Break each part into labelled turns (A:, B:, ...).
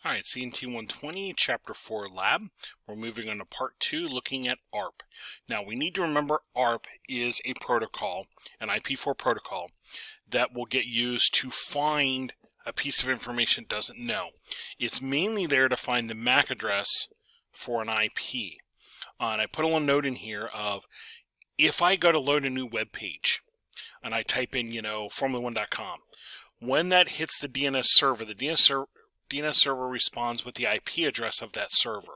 A: All right, CNT120, Chapter 4 Lab. We're moving on to Part 2, looking at ARP. Now, we need to remember ARP is a protocol, an IP4 protocol, that will get used to find a piece of information it doesn't know. It's mainly there to find the MAC address for an IP. And I put a little note in here of, if I go to load a new web page, and I type in, Formula1.com, when that hits the DNS server, the DNS server responds with the IP address of that server.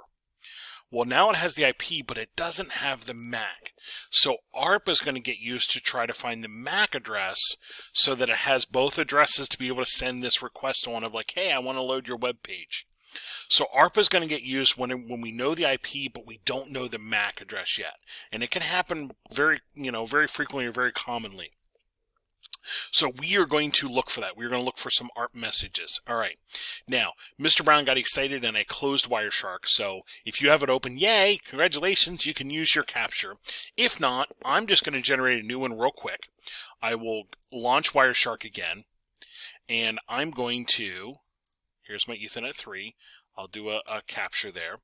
A: Well, now it has the IP, but it doesn't have the MAC. So ARP is going to get used to try to find the MAC address so that it has both addresses to be able to send this request on of like, hey, I want to load your web page. So ARP is going to get used when we know the IP, but we don't know the MAC address yet. And it can happen very frequently or very commonly. So we are going to look for that. We're going to look for some ARP messages. All right. Now, Mr. Brown got excited and I closed Wireshark. So if you have it open, yay, congratulations, you can use your capture. If not, I'm just going to generate a new one real quick. I will launch Wireshark again, and I'm going to, here's my Ethernet 3. I'll do a capture there.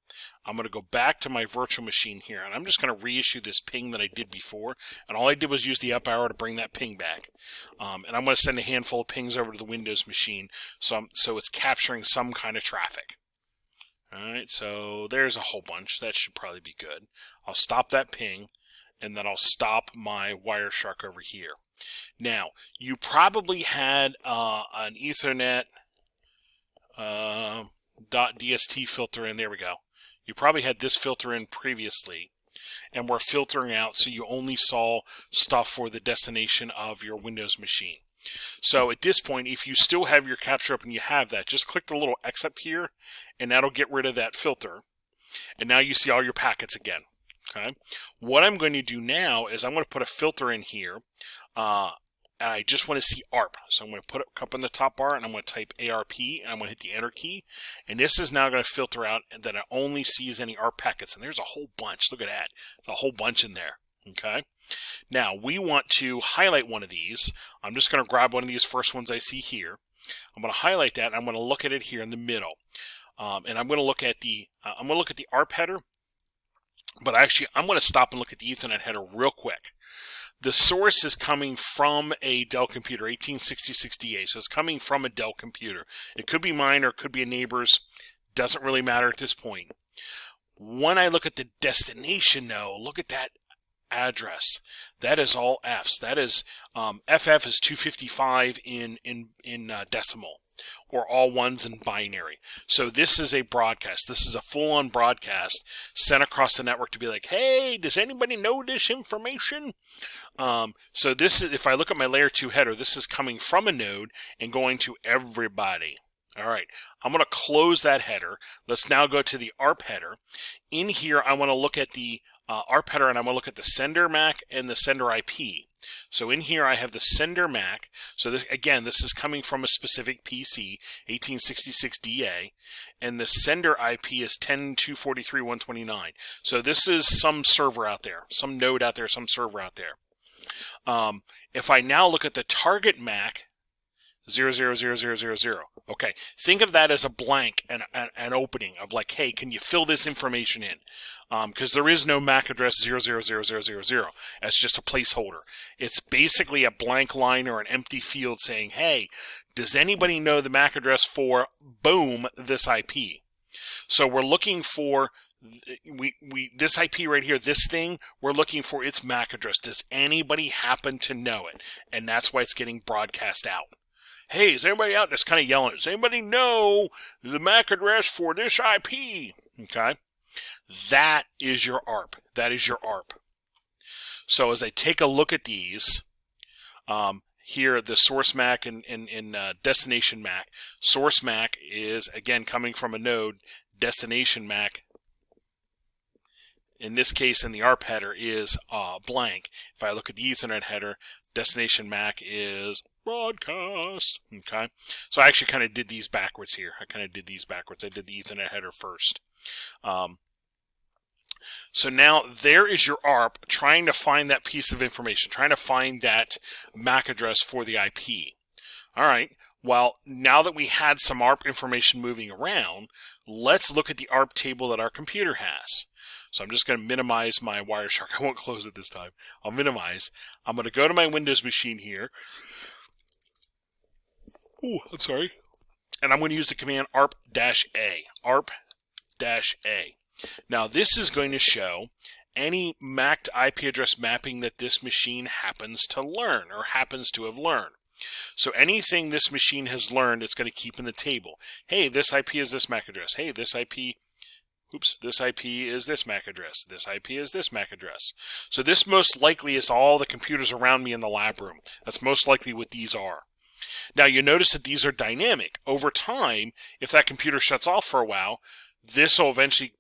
A: I'm going to go back to my virtual machine here, and I'm just going to reissue this ping that I did before. And all I did was use the up arrow to bring that ping back. And I'm going to send a handful of pings over to the Windows machine, so it's capturing some kind of traffic. All right, so there's a whole bunch. That should probably be good. I'll stop that ping, and then I'll stop my Wireshark over here. Now, you probably had an Ethernet .dst filter in. There we go. You probably had this filter in previously, and we're filtering out so you only saw stuff for the destination of your Windows machine. So at this point, if you still have your capture up and you have that, just click the little X up here, and that'll get rid of that filter. And now you see all your packets again. Okay. What I'm going to do now is I'm going to put a filter in here. I just want to see ARP. So I'm going to put it up in the top bar, and I'm going to type ARP, and I'm going to hit the Enter key. And this is now going to filter out that it only sees any ARP packets. And there's a whole bunch. Look at that. There's a whole bunch in there. Okay. Now, we want to highlight one of these. I'm just going to grab one of these first ones I see here. I'm going to highlight that, and I'm going to look at it here in the middle. And I'm going to look at the ARP header. But actually, I'm going to stop and look at the Ethernet header real quick. The source is coming from a Dell computer, 1866DA, so it's coming from a Dell computer. It could be mine or it could be a neighbor's. Doesn't really matter at this point. When I look at the destination, though, look at that address. That is all Fs. That is FF is 255 in decimal, or all ones in binary. So this is a broadcast. This is a full-on broadcast sent across the network to be like, hey, does anybody know this information? So this is, if I look at my layer 2 header, this is coming from a node and going to everybody. All right, I'm going to close that header. Let's now go to the ARP header. In here, I want to look at the ARP header, and I'm going to look at the sender MAC and the sender IP. So in here, I have the sender MAC. So this, again, this is coming from a specific PC, 1866DA, and the sender IP is 10.243.129. So this is some server out there, some node out there, some server out there. If I now look at the target MAC, 00000. Okay, think of that as a blank, an opening of like, hey, can you fill this information in? Because there is no MAC address 00000. That's just a placeholder. It's basically a blank line or an empty field saying, hey, does anybody know the MAC address for, boom, this IP? So we're looking for this IP right here, this thing, we're looking for its MAC address. Does anybody happen to know it? And that's why it's getting broadcast out. Hey, is anybody out that's kind of yelling? Does anybody know the MAC address for this IP? Okay. That is your ARP. That is your ARP. So as I take a look at these, here, the source MAC and destination MAC. Source MAC is, again, coming from a node. Destination MAC, in this case, in the ARP header, is blank. If I look at the Ethernet header, destination MAC is broadcast. Okay, so I actually kind of did these backwards here. I did the Ethernet header first. So now there is your ARP trying to find that piece of information, trying to find that MAC address for the IP. All right, Well, now that we had some ARP information moving around, let's look at the ARP table that our computer has. So I'm just going to minimize my Wireshark. I won't close it this time. I'll minimize. I'm going to go to my Windows machine here. Oh, I'm sorry. And I'm going to use the command ARP Dash A. ARP Dash A. Now this is going to show any MAC to IP address mapping that this machine happens to learn or happens to have learned. So anything this machine has learned, it's going to keep in the table. Hey, this IP is this MAC address. Hey, this IP is this MAC address. This IP is this MAC address. So this most likely is all the computers around me in the lab room. That's most likely what these are. Now you notice that these are dynamic. Over time, if that computer shuts off for a while, this will eventually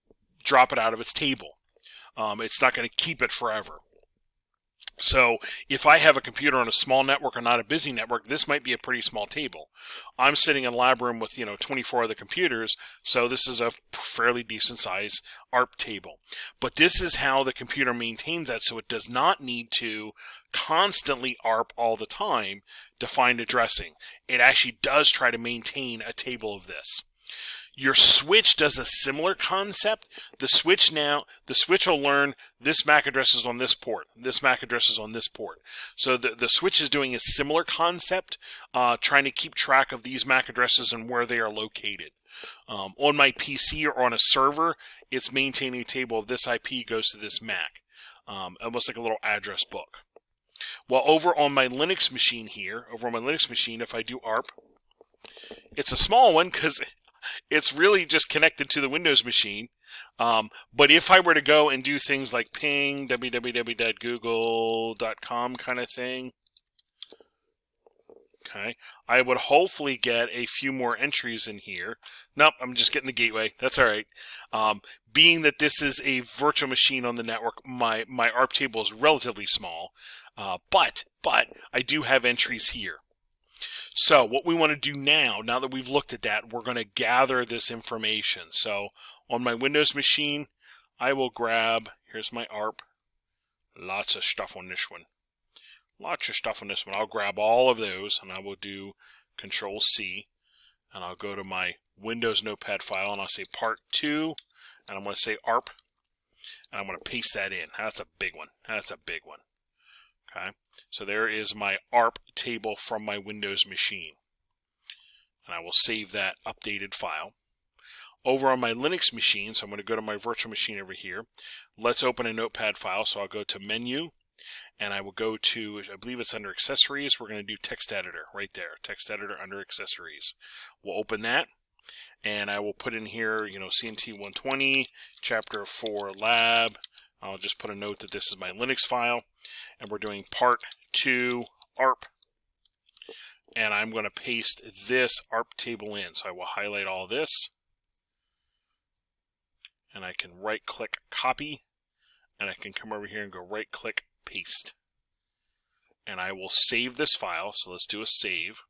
A: drop it out of its table. It's not going to keep it forever. So if I have a computer on a small network or not a busy network, this might be a pretty small table. I'm sitting in a lab room with 24 other computers, so this is a fairly decent size ARP table. But this is how the computer maintains that, so it does not need to constantly ARP all the time to find addressing. It actually does try to maintain a table of this. Your switch does a similar concept. The switch will learn this MAC address is on this port. This MAC address is on this port. So the switch is doing a similar concept, trying to keep track of these MAC addresses and where they are located. On my PC or on a server, it's maintaining a table of this IP goes to this MAC, almost like a little address book. Well, over on my Linux machine here, if I do ARP, it's a small one because it's really just connected to the Windows machine. But if I were to go and do things like ping www.google.com kind of thing, okay, I would hopefully get a few more entries in here. Nope, I'm just getting the gateway. That's all right. Being that this is a virtual machine on the network, my ARP table is relatively small, but I do have entries here. So what we want to do now that we've looked at that, we're going to gather this information. So on my Windows machine, I will grab, here's my ARP, lots of stuff on this one. I'll grab all of those and I will do Control C and I'll go to my Windows Notepad file and I'll say Part 2 and I'm going to say ARP and I'm going to paste that in. That's a big one. Okay, so there is my ARP table from my Windows machine. And I will save that updated file. Over on my Linux machine, so I'm going to go to my virtual machine over here. Let's open a Notepad file. So I'll go to Menu, and I will go to, I believe it's under Accessories. We're going to do Text Editor right there. Text Editor under Accessories. We'll open that, and I will put in here, CNT120, Chapter 4 Lab. I'll just put a note that this is my Linux file, and we're doing Part 2 ARP, and I'm going to paste this ARP table in. So I will highlight all this, and I can right-click Copy, and I can come over here and go right-click Paste. And I will save this file, so let's do a save,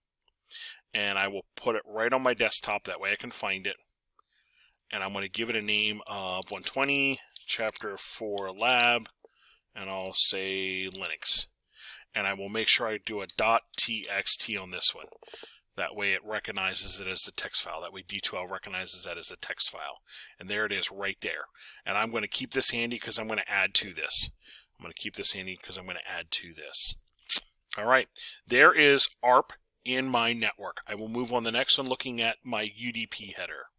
A: and I will put it right on my desktop, that way I can find it, and I'm going to give it a name of 120 Chapter 4 Lab, and I'll say Linux. And I will make sure I do a .txt on this one. That way it recognizes it as the text file. That way D2L recognizes that as a text file. And there it is right there. And I'm going to keep this handy because I'm going to add to this. All right. There is ARP in my network. I will move on the next one looking at my UDP header.